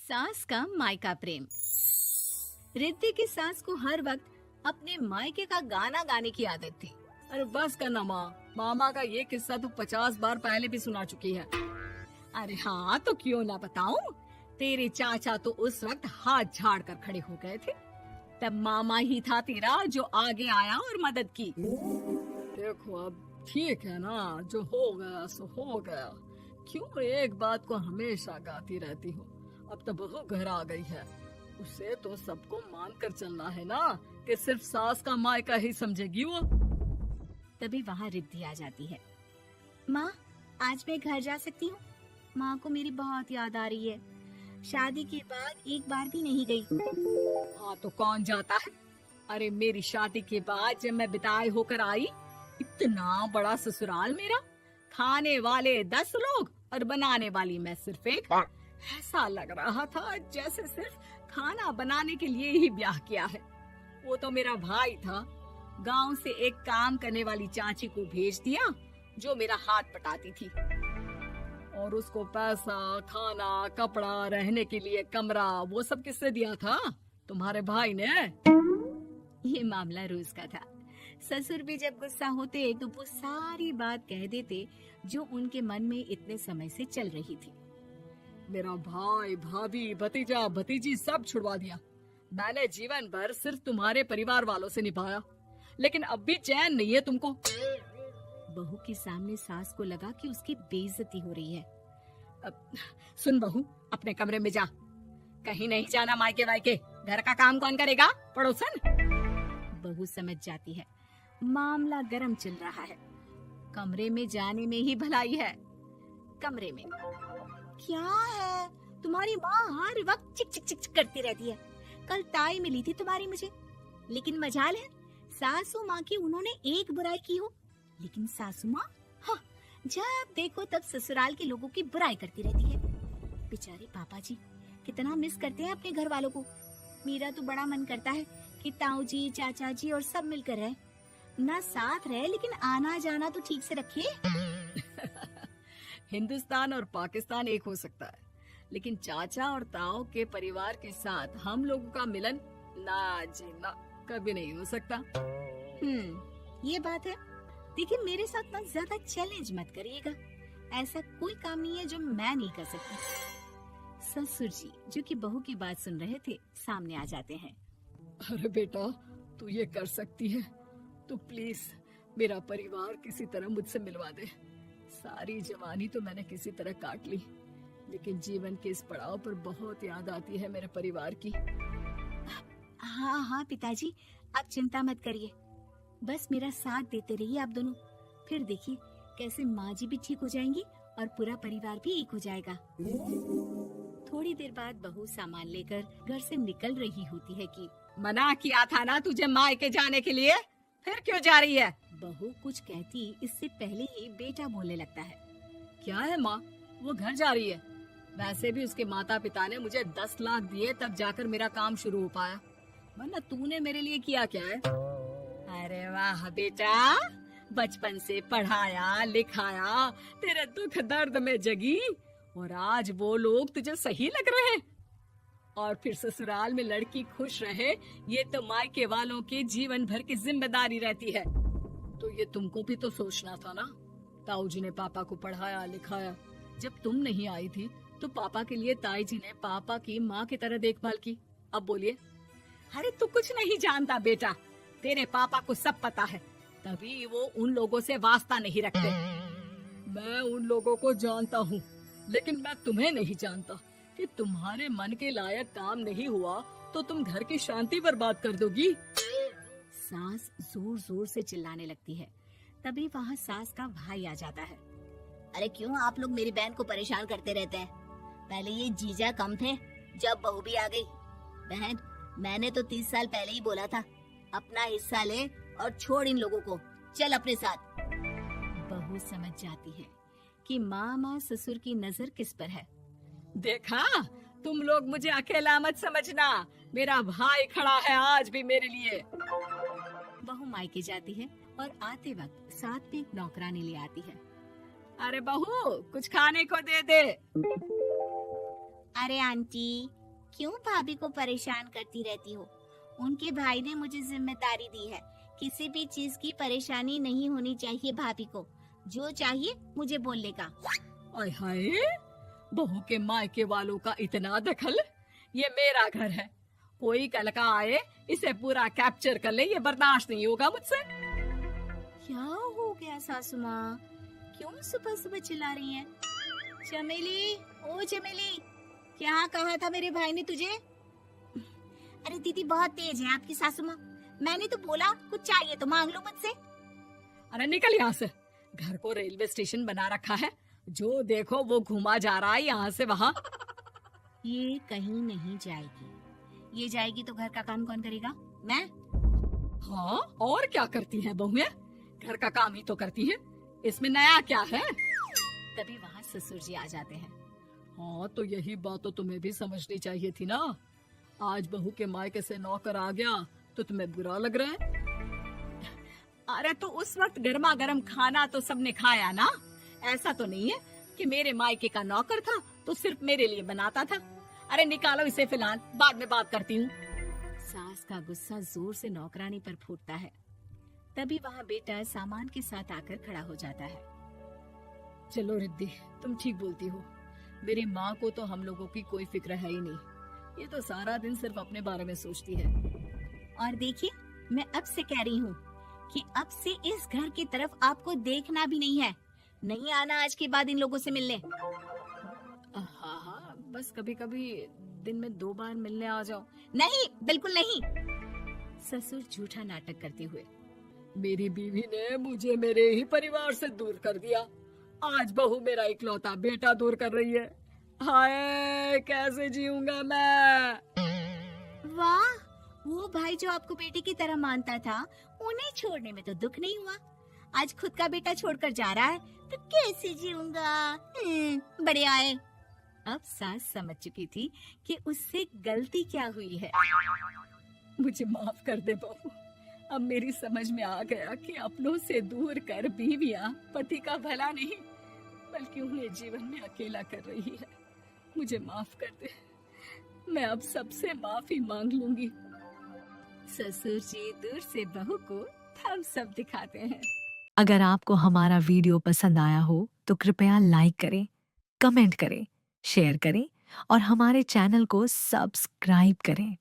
सास का मायका प्रेम। रिद्धि की सास को हर वक्त अपने मायके का गाना गाने की आदत थी। अरे बस करना माँ, मामा का ये किस्सा तो 50 बार पहले भी सुना चुकी है। अरे हाँ, तो क्यों ना बताऊं। तेरे चाचा तो उस वक्त हाथ झाड़ कर खड़े हो गए थे। तब मामा ही था तेरा जो आगे आया और मदद की। देखो अब ठीक है ना, जो हो गया सो हो गया। क्यों एक बात को हमेशा गाती रहती हो। अब तो बहू घर आ गई है, उसे तो सबको मान कर चलना है ना, कि सिर्फ सास का मायका ही समझेगी वो। तभी वहाँ रिद्धि आ जाती है। माँ, आज मैं घर जा सकती हूँ? माँ को मेरी बहुत याद आ रही है। शादी के बाद एक बार भी नहीं गई। हाँ तो कौन जाता है। अरे मेरी शादी के बाद जब मैं विदाई होकर आई, इतना बड़ा ससुराल मेरा, खाने वाले 10 लोग और बनाने वाली मैं सिर्फ एक। ऐसा लग रहा था जैसे सिर्फ खाना बनाने के लिए ही ब्याह किया है। वो तो मेरा भाई था, गांव से एक काम करने वाली चाची को भेज दिया जो मेरा हाथ पटाती थी, और उसको पैसा, खाना, कपड़ा, रहने के लिए कमरा, वो सब किसने दिया था? तुम्हारे भाई ने। ये मामला रोज का था। ससुर भी जब गुस्सा होते तो वो सारी बात कह देते जो उनके मन में इतने समय से चल रही थी। मेरा भाई, भाभी, भतीजा, भतीजी सब छुड़वा दिया। मैंने जीवन भर सिर्फ तुम्हारे परिवार वालों से निभाया, लेकिन अब भी चैन नहीं है तुमको। बहू के सामने सास को लगा कि उसकी बेइज्जती हो रही है। अब सुन बहू, अपने कमरे में जा, कहीं नहीं जाना मायके वायके। घर का काम कौन करेगा? पड़ोसन। बहू समझ जाती है मामला गर्म चल रहा है। कमरे में जाने में ही भलाई है। कमरे में क्या है? तुम्हारी माँ हर वक्त चिक चिक चिक करती रहती है। कल ताई मिली थी तुम्हारी मुझे, लेकिन मजाल है सासू माँ की उन्होंने एक बुराई की हो, लेकिन सासू माँ हाँ, जब देखो तब ससुराल के लोगों की बुराई करती रहती है। बेचारे पापा जी कितना मिस करते हैं अपने घर वालों को। मेरा तो बड़ा मन करता है कि ताऊ जी, चाचा जी और सब मिलकर रहे, ना साथ रहे लेकिन आना जाना तो ठीक से रखे। हिंदुस्तान और पाकिस्तान एक हो सकता है, लेकिन चाचा और ताऊ के परिवार के साथ हम लोगों का मिलन ना जी ना, कभी नहीं हो सकता। ये बात है। देखिए, मेरे साथ ना ज्यादा चैलेंज मत करिएगा। ऐसा कोई काम नहीं है जो मैं नहीं कर सकती। ससुर जी, जो कि बहू की बात सुन रहे थे, सामने आ जाते हैं। अरे बेटा, तू ये कर सकती है तो प्लीज मेरा परिवार किसी तरह मुझसे मिलवा दे। सारी जवानी तो मैंने किसी तरह काट ली, लेकिन जीवन के इस पड़ाव पर बहुत याद आती है मेरे परिवार की। हाँ हाँ पिताजी, आप चिंता मत करिए, बस मेरा साथ देते रहिए आप दोनों। फिर देखिए कैसे माँ जी भी ठीक हो जाएंगी और पूरा परिवार भी एक हो जाएगा। थोड़ी देर बाद बहू सामान लेकर घर से निकल रही होती है कि मना किया था ना तुझे मायके जाने के लिए, फिर क्यों जा रही है? बहू कुछ कहती इससे पहले ही बेटा बोलने लगता है। क्या है माँ, वो घर जा रही है। वैसे भी उसके माता पिता ने मुझे 10 लाख दिए तब जाकर मेरा काम शुरू हो पाया, वरना तूने मेरे लिए किया क्या है? अरे वाह बेटा, बचपन से पढ़ाया लिखाया, तेरे दुख दर्द में जगी, और आज वो लोग तुझे सही लग रहे हैं। और फिर ससुराल में लड़की खुश रहे, ये तो मायके वालों की जीवन भर की जिम्मेदारी रहती है। तो ये तुमको भी तो सोचना था ना। ताऊ जी ने पापा को पढ़ाया लिखाया, जब तुम नहीं आई थी तो पापा के लिए ताई जी ने पापा की माँ की तरह देखभाल की। अब बोलिए। अरे तू कुछ नहीं जानता बेटा, तेरे पापा को सब पता है, तभी वो उन लोगों से वास्ता नहीं रखते। मैं उन लोगों को जानता हूँ, लेकिन मैं तुम्हें नहीं जानता कि तुम्हारे मन के लायक काम नहीं हुआ तो तुम घर की शांति बर्बाद कर दोगी। सास जोर जोर से चिल्लाने लगती है। तभी वहाँ सास का भाई आ जाता है। अरे क्यों आप लोग मेरी बहन को परेशान करते रहते हैं? पहले ये जीजा कम थे, जब बहू भी आ गई। बहन, मैंने तो 30 साल पहले ही बोला था, अपना हिस्सा ले और छोड़ इन लोगों को, चल अपने साथ। बहू समझ जाती है कि मामा ससुर की नजर किस पर है। देखा, तुम लोग मुझे अकेला मत समझना, मेरा भाई खड़ा है आज भी मेरे लिए। बहू मायके जाती है और आते वक्त साथ में एक नौकरानी ले आती है। अरे बहू, कुछ खाने को दे दे। अरे आंटी, क्यों भाभी को परेशान करती रहती हो? उनके भाई ने मुझे जिम्मेदारी दी है। किसी भी चीज की परेशानी नहीं होनी चाहिए भाभी को। जो चाहिए मुझे बोलने का। आय हाय, बहू के मायके वालों का इतना दखल। ये मेरा घर है, कोई कल का आए इसे पूरा कैप्चर कर ले, ये बर्दाश्त नहीं होगा मुझसे। क्या हो गया सासू माँ? क्यों सुबह सुबह चिल्ला रही हैं? चमेली, ओ चमेली, क्या कहा था मेरे भाई ने तुझे? अरे दीदी बहुत तेज है आपकी सासू माँ। मैंने तो बोला कुछ चाहिए तो मांग लो मुझसे। अरे निकल यहाँ से, घर को रेलवे स्टेशन बना रखा है, जो देखो वो घुमा जा रहा है यहाँ से वहाँ। ये कहीं नहीं जाएगी। ये जाएगी तो घर का काम कौन करेगा? मैं। हाँ, और क्या करती है बहुएं? घर का काम ही तो करती है, इसमें नया क्या है? तभी वहाँ ससुर जी आ जाते हैं। हाँ, तो यही बात तो तुम्हें भी समझनी चाहिए थी ना। आज बहू के मायके से नौकर आ गया तो तुम्हें बुरा लग रहा है? अरे तो उस वक्त गर्मा गर्म खाना तो सबने खाया ना। ऐसा तो नहीं है कि मेरे मायके का नौकर था तो सिर्फ मेरे लिए बनाता था। अरे निकालो इसे, फिलहाल बाद में बात करती हूँ। सास का गुस्सा जोर से नौकरानी पर फूटता है। तभी वहाँ बेटा सामान के साथ आकर खड़ा हो जाता है। चलो रिद्धि, तुम ठीक बोलती हो। मेरी माँ को तो हम लोगों की कोई फिक्र है ही नहीं, ये तो सारा दिन सिर्फ अपने बारे में सोचती है। और देखिए, मैं अब से कह रही हूँ कि अब से इस घर की तरफ आपको देखना भी नहीं है। नहीं आना आज के बाद इन लोगों से मिलने। हाँ हाँ, बस कभी कभी दिन में 2 बार मिलने आ जाओ। नहीं, बिल्कुल नहीं। ससुर झूठा नाटक करते हुए। मेरी बीवी ने मुझे मेरे ही परिवार से दूर कर दिया, आज बहू मेरा इकलौता बेटा दूर कर रही है। हाय, कैसे जीऊंगा मैं? वाह, वो भाई जो आपको बेटे की तरह मानता था, उन्हें छोड़ने में तो दुख नहीं हुआ। आज खुद का बेटा छोड़कर जा रहा है तो कैसे जीऊंगा? बड़े आए। अब सास समझ चुकी थी कि उससे गलती क्या हुई है। मुझे माफ कर दे बहू, अब मेरी समझ में आ गया कि अपनों से दूर कर बीवियां पति का भला नहीं बल्कि उन्हें जीवन में अकेला कर रही है। मुझे माफ कर दे, मैं अब सबसे माफी मांग लूंगी। ससुर जी दूर से बहू को थम्स अप दिखाते हैं। अगर आपको हमारा वीडियो पसंद आया हो तो कृपया लाइक करें, कमेंट करें, शेयर करें और हमारे चैनल को सब्सक्राइब करें।